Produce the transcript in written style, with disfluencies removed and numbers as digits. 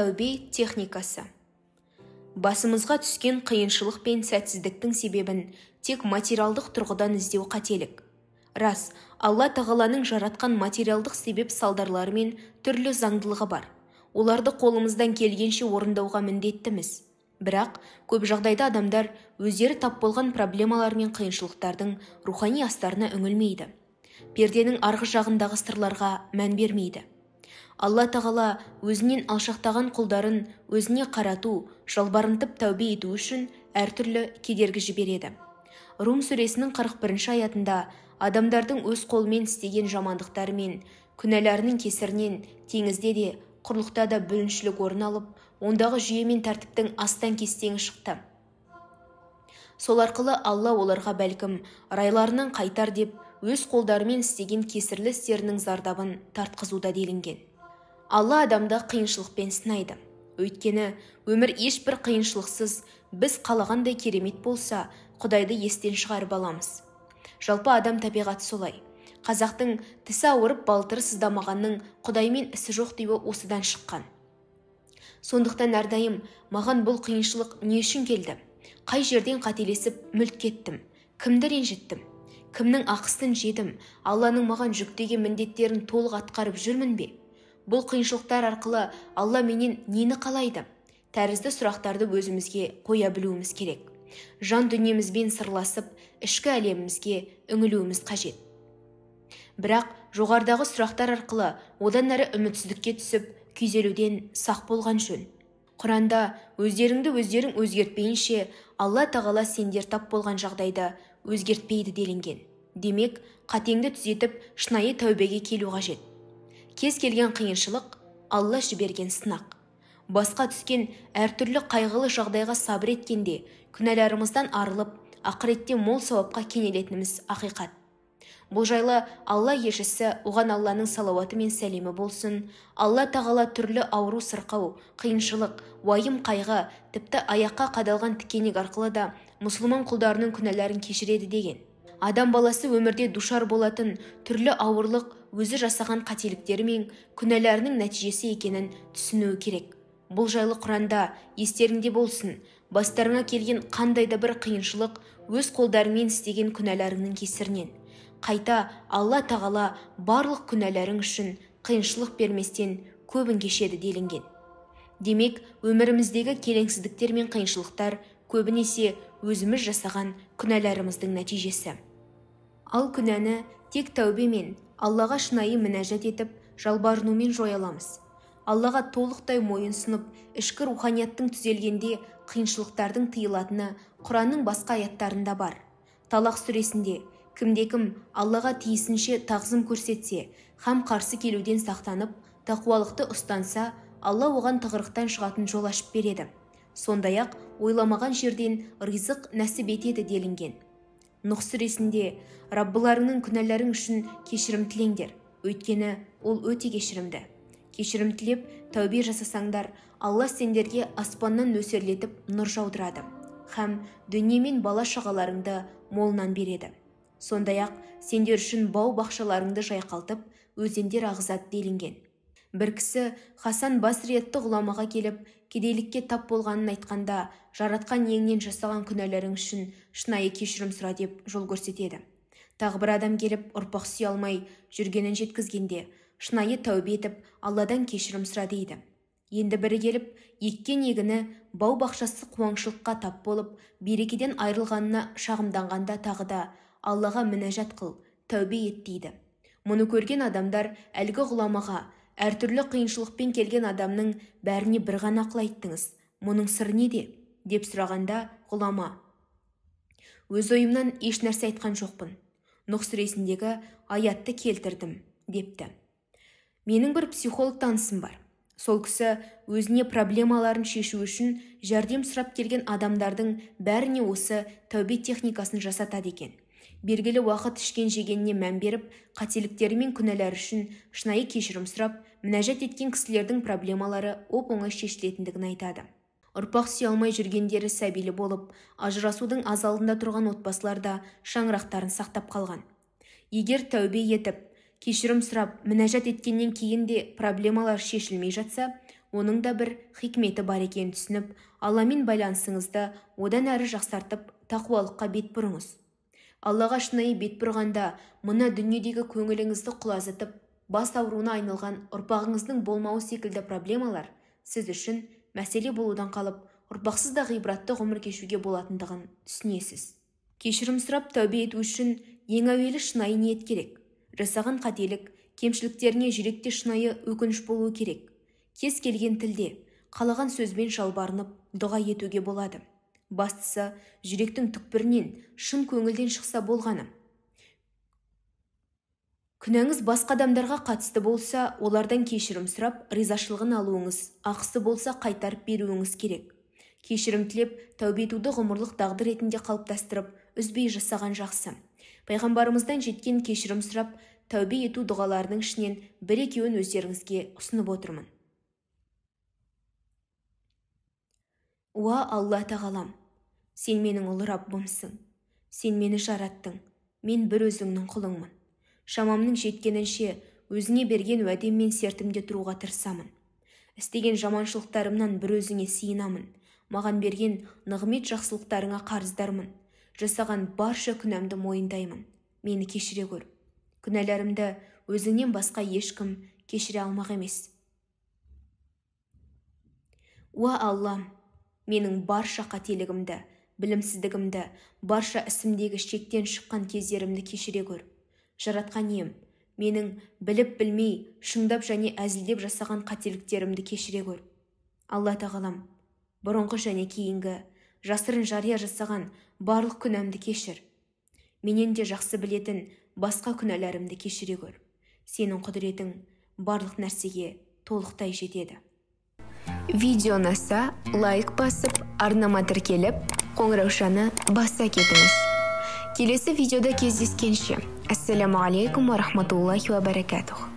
Тәубе техникасы. Басымызға түскен қиыншылық пен сәтсіздіктің себебін тек материалдық тұрғыдан іздеу қателік. Рас, Алла тағаланың жаратқан материалдық себеп салдарлары мен түрлі заңдылығы бар. Оларды қолымыздан келгенше орындауға міндеттіміз. Бірақ көп жағдайда адамдар өздері тап болған проблемалар мен қиыншылықтардың рухани астарына үңілмейді. Перденің арғы жағындағы сырларға мән бермейді. Алла тағала өзінен алшақтаған құлдарын өзіне қарату, жалбарынтып тәубе ету үшін әртүрлі кедергі жібереді. Рум сүресінің 41 аятында адамдардың өз қолымен істеген жамандықтары мен күнәларының кесірінен теңізде де, құрлықта да бүліншілік орын алып, ондағы жүйе мен тәртіптің астан-кестеңі шықты. Сол арқылы Алла оларға бәлкім райларынан қайтар деп өз қолдарымен істеген кесірлі істерінің зардабын тартқызуда делінген. Алла адамды қиыншылықпен сынайды. Өйткені өмір ешбір қиыншылықсыз біз қалағандай керемет болса, Құдайды естен шығарып аламыз. Жалпы адам табиғаты солай. Қазақтың тісі ауырып балтыры сыздамағанның Құдаймен ісі жоқ деуі осыдан шыққан. Сондықтан әрдайым маған бұл қиыншылық не үшін келді? Қай жерден қателесіп мүлт кеттім? Кімді ренжіттім? Кімнің ақысын жедім? Алланың маған жүктеген міндеттерін толық атқарып жүрмін бе? Бұл қиыншылықтар арқылы Алла менен нені қалайды? Тәрізді сұрақтарды өзімізге қоя білуіміз керек. Жан дүниемізбен сырласып, ішкі әлемімізге үңілуіміз қажет. Бірақ жоғарыдағы сұрақтар арқылы одан әрі үмітсіздікке түсіп, күйзелуден сақ болған жөн. Құранда өздеріңді өздерің өзгертпейінше, Алла тағала сендер тап болған жағдайда өзгертпейді делінген. Демек, қатеңді түзетіп, шынайы тәубеге келу қажет. Кез келген қиыншылық Алла жіберген сынақ. Басқа түскен әртүрлі қайғылы жағдайға сабыр еткенде, күнәларымыздан арылып, ақыретте мол сауапқа кенелетініміз ақиқат. Бұл жайлы Алла елшісі, оған Алланың салауаты мен сәлемі болсын, Алла тағала түрлі ауру сырқау, қиыншылық, уайым қайғы, тіпті аяққа қадалған тікенек арқылы да мұсылман құлдарының күнәларын кешіреді деген. Адам баласы өмірде душар болатын түрлі ауырлық өзі жасаған қателіктері мен күнәларының нәтижесі екенін түсінуі керек. Бұл жайлы Құранда естеріңде болсын, бастарыңа келген қандай да бір қиыншылық өз қолдарыңмен істеген күнәларыңның кесірінен. Қайта Алла тағала барлық күнәларың үшін қиыншылық берместен көбін кешеді делінген. Демек, өміріміздегі келеңсіздіктер мен қиыншылықтар көбінесе өзіміз жасаған күнәларымыздың нәтижесі. Ал күнәні тек тәубемен, Аллаға шынайы мінәжат етіп, жалбарынумен жоя аламыз. Аллаға толықтай мойынсынып, ішкі руханияттың түзелгенде қиыншылықтардың тыйылатыны Құранның басқа аяттарында бар. Талақ сүресінде кімде-кім Аллаға тиісінше тағзым көрсетсе, һәм қарсы келуден сақтанып, тақуалықты ұстанса, Алла оған тығырықтан шығатын жол ашып береді. Сондай-ақ ойламаған жерден ризық нәсіп етеді делінген. Нұх сүресінде Раббыларыңның күнәларың үшін кешірім тілеңдер, өйткені ол өте кешірімді. Кешірім тілеп, тәубе жасасаңдар, Алла сендерге аспаннан нөсерлетіп нұр жаудырады, һәм дүние мен бала шағаларыңды молынан береді. Сондай-ақ сендер үшін бау бақшаларыңды жайқалтып, өзендер ағызады делінген. Бір кісі Хасан Басри атты ғұламаға келіп, кедейлікке тап болғанын айтқанда, жаратқан иеңнен жасаған күнәларың үшін шынайы кешірім сұра деп жол көрсетеді. Тағы бір адам келіп, ұрпақ сүйе алмай жүргенін жеткізгенде, шынайы тәубе етіп, Алладан кешірім сұра дейді. Енді бірі келіп, еккен егіні бау бақшасы қуаңшылыққа тап болып, берекеден айырылғанына шағымданғанда тағы да Аллаға мінәжат қыл, тәубе ет дейді. Мұны көрген адамдар әлгі ғұламаға, әртүрлі қиыншылықпен келген адамның бәріне бір ғана ақыл айттыңыз, мұның сыры неде? Деп сұрағанда ғұлама: өз ойымнан еш нәрсе айтқан жоқпын. Нұх сүресіндегі аятты келтірдім, депті. Менің бір психолог танысым бар. Сол кісі өзіне проблемаларын шешу үшін жәрдем сұрап келген адамдардың бәріне осы тәубе техникасын жасатады екен. Белгілі уақыт ішкен жегеніне мән беріп, қателіктері мен күнәлары үшін шынайы кешірім сұрап, мінәжат еткен кісілердің проблемалары оп-оңай шешілетіндігін айтады. Ұрпақ сүйе алмай жүргендері сәбилі болып, ажырасудың аз алдында тұрған отбасыларда шаңырақтарын сақтап қалған. Егер тәубе етіп, кешірім сұрап, мінәжат еткеннен кейін де проблемалар шешілмей жатса, оның да бір хикметі бар екенін түсініп, Алламен байланысыңызды одан әрі жақсартып, тақуалыққа бет бұрыңыз. Аллаға шынайы бет бұрғанда, мына дүниедегі көңіліңізді құлазытып, бас ауруына айналған ұрпағыңыздың болмауы секілді проблемалар сіз үшін мәселе болудан қалып, ұрпақсыз да ғибратты ғұмыр кешуге болатындығын түсінесіз. Кешірім сұрап тәубе ету үшін ең әуелі шынайы ниет керек. Жасаған қателік, кемшіліктеріне жүректе шынайы өкініш болуы керек. Кез келген тілде, қалаған сөзбен шалбарынып, дұға етуге болады. Бастысы, жүректің түкпірінен, шын көңілден шықса болғаны. Күнәңіз басқа адамдарға қатысты болса, олардан кешірім сұрап, ризашылығын алуыңыз, ақысы болса қайтарып беруіңіз керек. Кешірім тілеп, тәубе етуді ғұмырлық дағды ретінде қалыптастырып, үзбей жасаған жақсы. Пайғамбарымыздан жеткен кешірім сұрап, тәубе ету дұғаларының ішінен бір-екеуін өздеріңізге ұсынып отырмын. Уа Алла тағалам, сен менің ұлы Раббымсың. Сен мені жараттың, мен бір өзіңнің құлыңмын. Шамамның жеткенінше өзіңе берген уәдем мен сертімде тұруға тырысамын. Істеген жаманшылықтарымнан бір өзіңе сиынамын. Маған берген нығмет жақсылықтарыңа қарыздармын. Жасаған барша күнәмді мойындаймын. Мені кешіре көр. Күнәларымды өзіңнен басқа ешкім кешіре алмақ емес. Уа Аллам, менің барша қателігімді, білімсіздігімді, барша ісімдегі шектен шыққан кездерімді кешіре көр. Жаратқан ием, менің біліп-білмей, шындап және әзілдеп жасаған қателіктерімді кешіре көр. Алла тағалам, бұрынғы және кейінгі, жасырын жария жасаған барлық күнәмді кешір. Менен де жақсы білетін басқа күнәларымды кешіре көр. Сенің құдіретің барлық нәрсеге толықтай жетеді. Видео ұнаса, лайк басып, арнама тіркеліп, қоңыраушаны баса кетіңіз. Келесі видеода кездескенше. Ассаламу алейкум ва рахматуллахи ва баракатух.